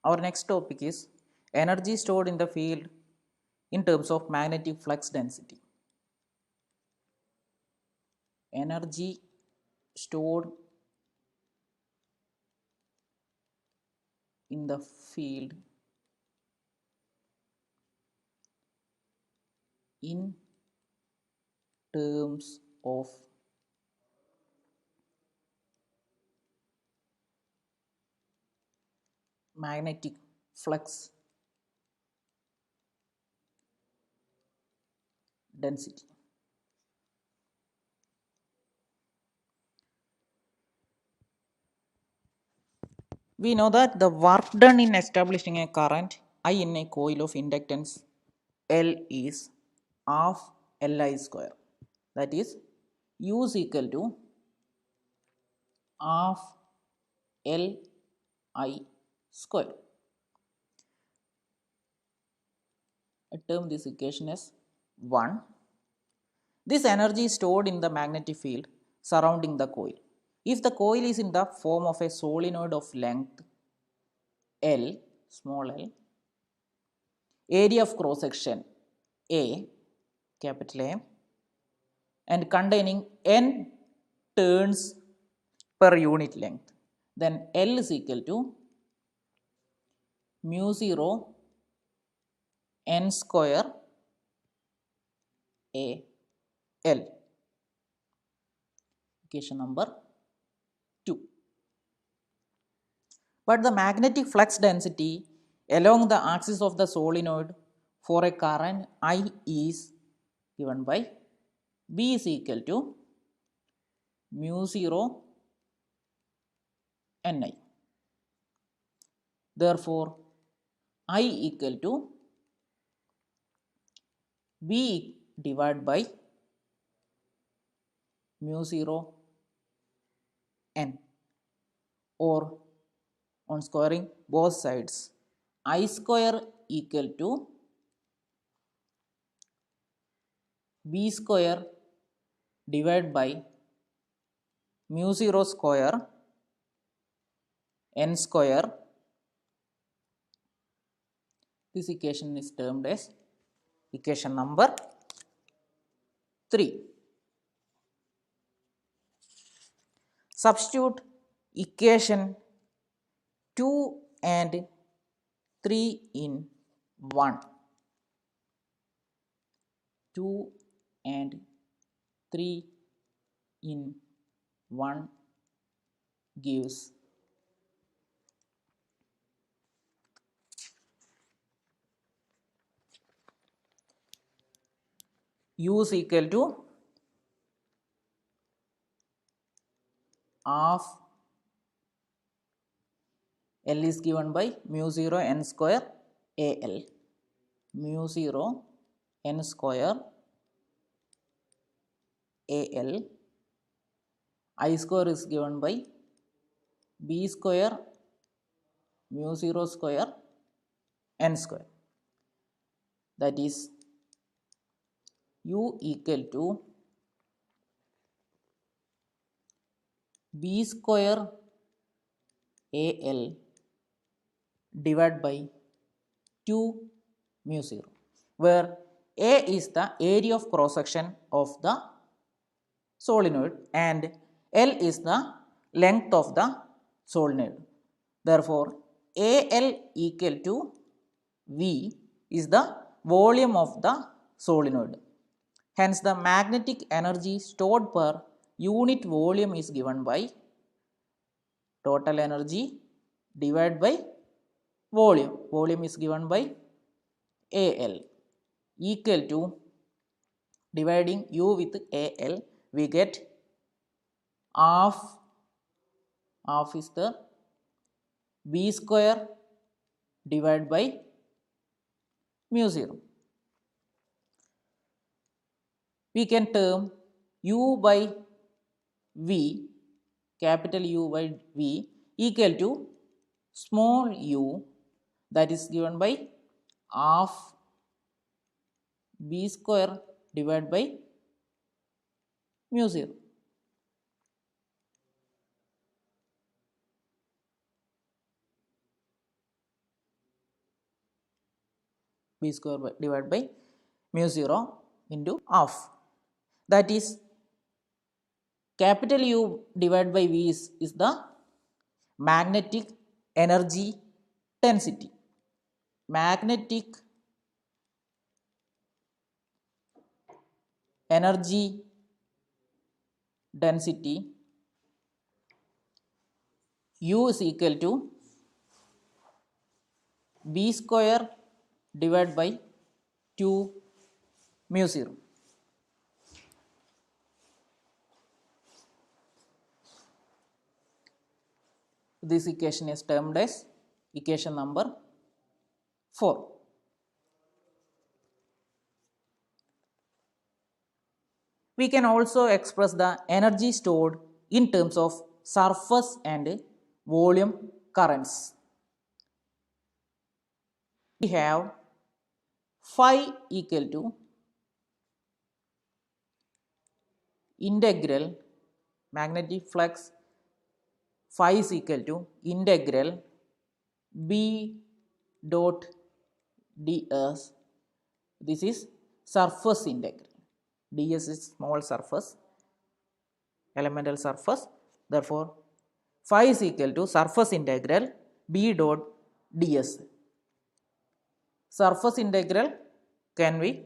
Our next topic is energy stored in the field in terms of magnetic flux density. Energy stored in the field in terms of magnetic flux density. We know that the work done in establishing a current I in a coil of inductance L is half Li square. That is, U is equal to half Li square. I term this equation as 1. This energy is stored in the magnetic field surrounding the coil. If the coil is in the form of a solenoid of length L, small l, area of cross section A, capital A, and containing n turns per unit length, then L is equal to mu 0 n square A L. Equation number 2. But the magnetic flux density along the axis of the solenoid for a current I is given by B is equal to mu 0 Ni. Therefore, I equal to B divided by mu 0 N, or on squaring both sides, I square equal to B square divided by mu 0 square N square. This equation is termed as equation number 3. Substitute equation 2 and 3 in 1. 2 and 3 in 1 gives U is equal to half L is given by mu 0 n square AL, mu 0 n square AL, I square is given by B square mu 0 square n square. That is, U equal to B square AL divided by 2 mu 0, where A is the area of cross section of the solenoid and L is the length of the solenoid. Therefore, AL equal to V is the volume of the solenoid. Hence, the magnetic energy stored per unit volume is given by total energy divided by volume. Volume is given by AL equal to, dividing U with AL, we get half is the B square divided by mu 0. We can term U by V, capital U by V, equal to small u, that is given by half B square divided by mu 0. v square divided by mu 0 into half. That is capital U divided by V is the magnetic energy density. Magnetic energy density U is equal to V square divided by 2 mu 0. This equation is termed as equation number 4. We can also express the energy stored in terms of surface and volume currents. We have phi equal to integral magnetic flux phi is equal to integral B dot ds. This is surface integral. ds is small surface, elemental surface. Therefore, phi is equal to surface integral B dot ds. Surface integral can be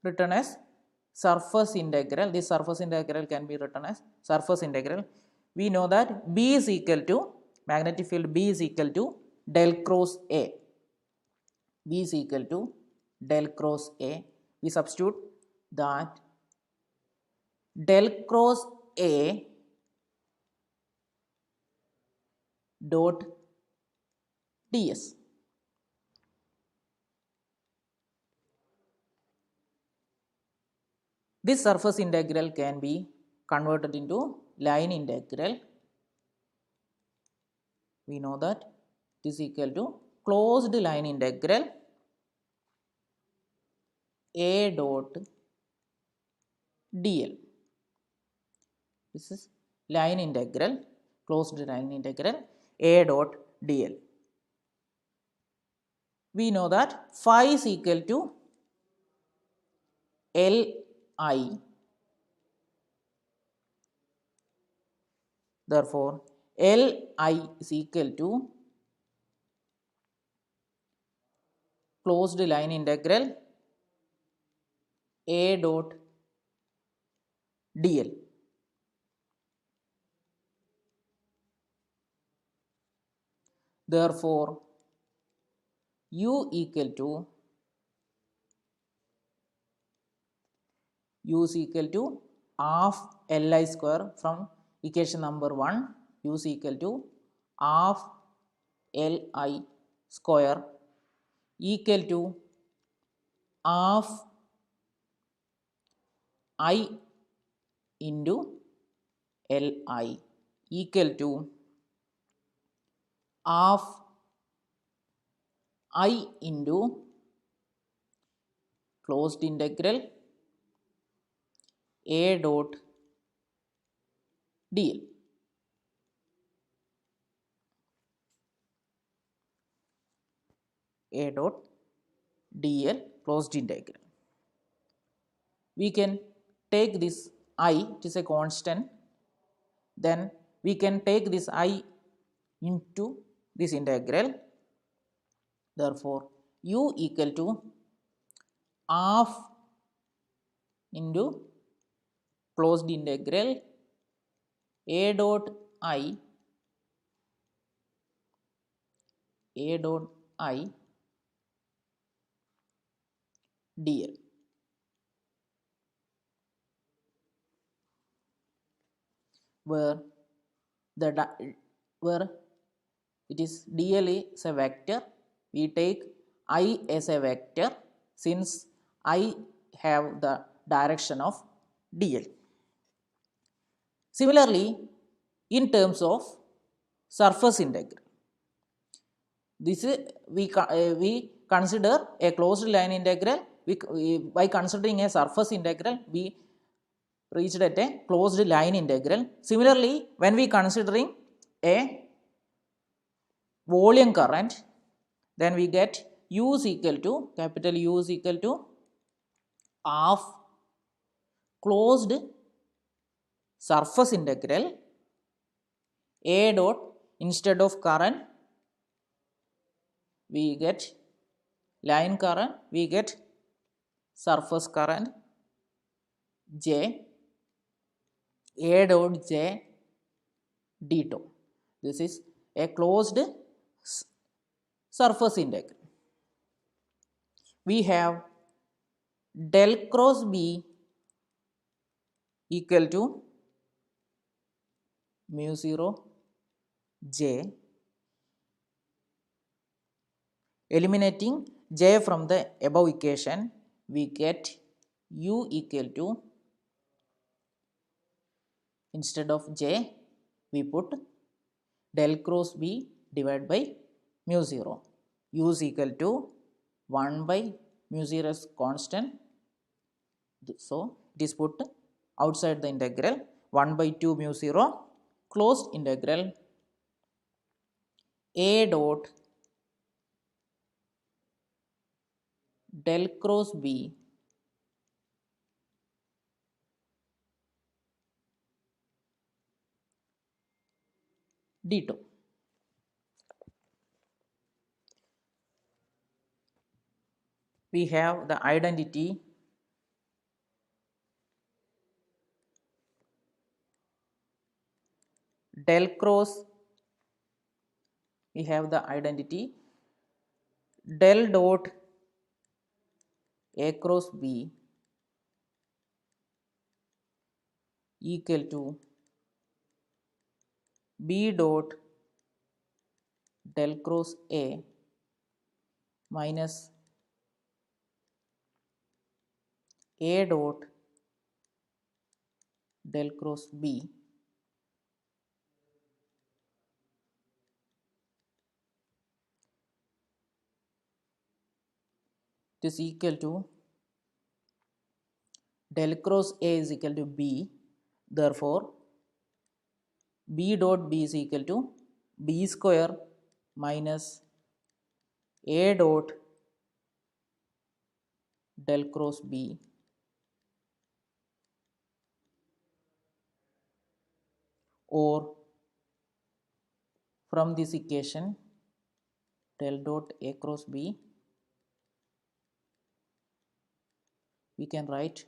written as surface integral. This surface integral can be written as surface integral. We know that B is equal to magnetic field B is equal to del cross A. B is equal to del cross A. We substitute that del cross A dot ds. This surface integral can be converted into line integral. We know that this is equal to closed line integral A dot dl. This is line integral, closed line integral A dot dl. We know that phi is equal to Li. Therefore, Li is equal to closed line integral A dot dl. Therefore, U equal to half Li square from equation number 1. U is equal to half Li square equal to half I into Li equal to half I into closed integral A dot dl. A dot dl closed integral. We can take this I, it is a constant, then we can take this I into this integral. Therefore, U equal to half into closed integral A dot I dl. Where it is dl is a vector, we take I as a vector since I have the direction of dl. Similarly, in terms of surface integral, this is we consider a closed line integral. By considering a surface integral, we reached at a closed line integral. Similarly, when we considering a volume current, then we get u is equal to, capital U is equal to half closed surface integral A dot, instead of current we get line current, we get surface current J, A dot J d tau. This is a closed surface integral. We have del cross B equal to mu 0 J, eliminating J from the above equation, we get U equal to, instead of J we put del cross B divided by mu 0. U is equal to 1 by mu 0 is constant, so it is put outside the integral. 1 by 2 mu 0 closed integral A dot del cross B d tau. We have the identity del cross, we have the identity del dot A cross B equal to B dot del cross A minus A dot del cross B is equal to del cross A is equal to B, therefore B dot B is equal to B square minus A dot del cross B or from this equation del dot A cross B we can write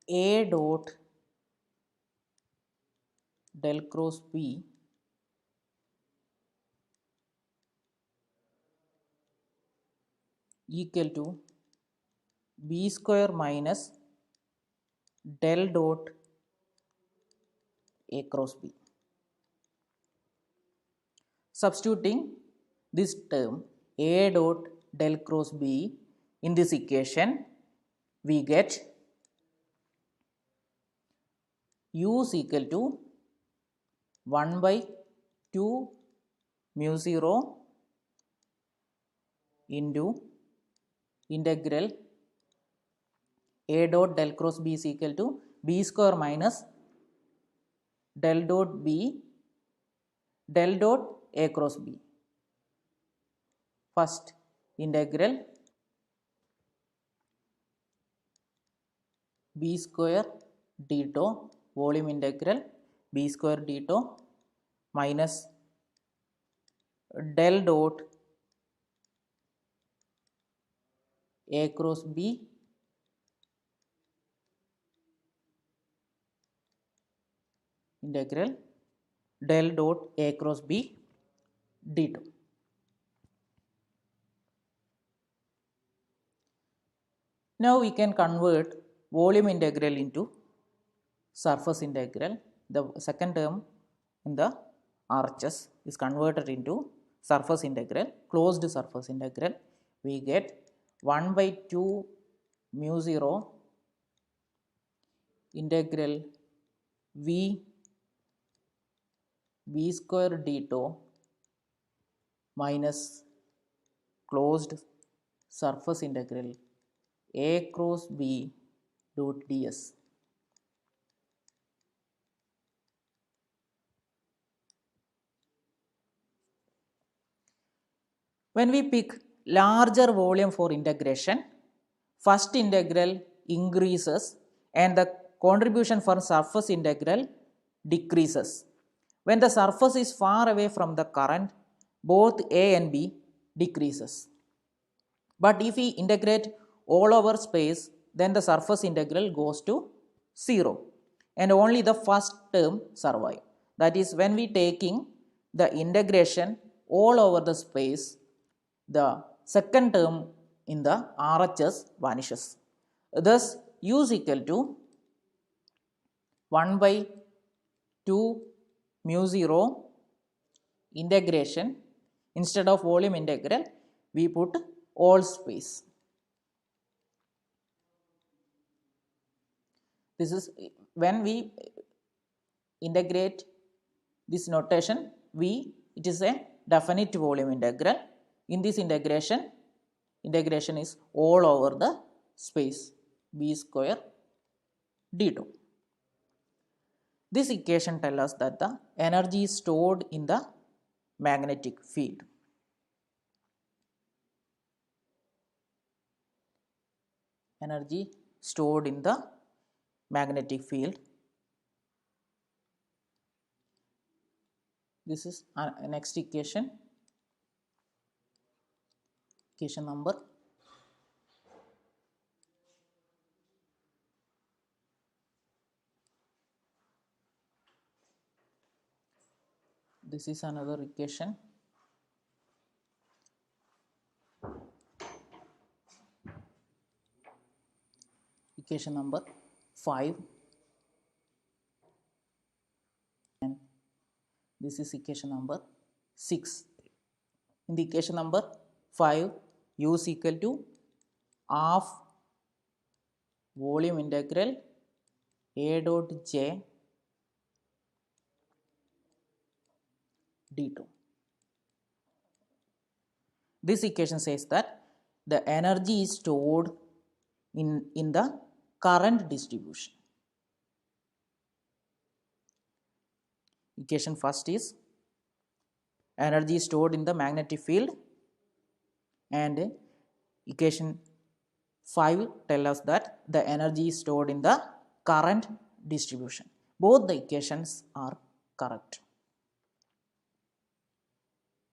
A dot del cross B equal to B square minus del dot A cross B. Substituting this term A dot del cross B in this equation, we get U is equal to 1 by 2 mu 0 into integral A dot del cross B is equal to B square minus del dot B del dot A cross B. First integral B square d tau, volume integral B square d tau minus del dot A cross B integral del dot A cross B d tau. Now we can convert volume integral into surface integral. The second term in the RHS is converted into surface integral, closed surface integral. We get 1 by 2 mu 0 integral V B square d tau minus closed surface integral A cross B dot ds. When we pick larger volume for integration, first integral increases and the contribution for surface integral decreases. When the surface is far away from the current, both A and B decreases. But if we integrate all over space, then the surface integral goes to 0 and only the first term survive. That is, when we taking the integration all over the space, the second term in the RHS vanishes. Thus, U is equal to 1 by 2 mu 0 integration. Instead of volume integral, we put all space. This is when we integrate this notation, it is a definite volume integral. In this integration is all over the space, b square d2. This equation tells us that the energy is stored in the magnetic field. Energy stored in the magnetic field. This is next equation. Equation number 5. This is another equation. Equation number 5. And this is equation number 6. In the equation number 5, U is equal to half volume integral A dot J d2. This equation says that the energy is stored in the current distribution. Equation first is energy is stored in the magnetic field, and equation 5 tells us that the energy is stored in the current distribution. Both the equations are correct.